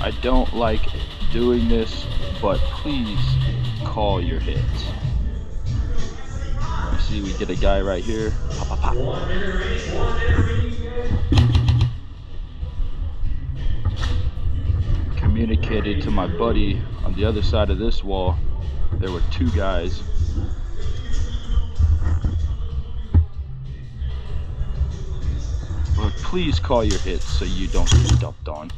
I don't like doing this, but please call your hits. You see, we get a guy right here. Pop, pop, pop. Communicated to my buddy on the other side of this wall. There were two guys. But please call your hits so you don't get dumped on.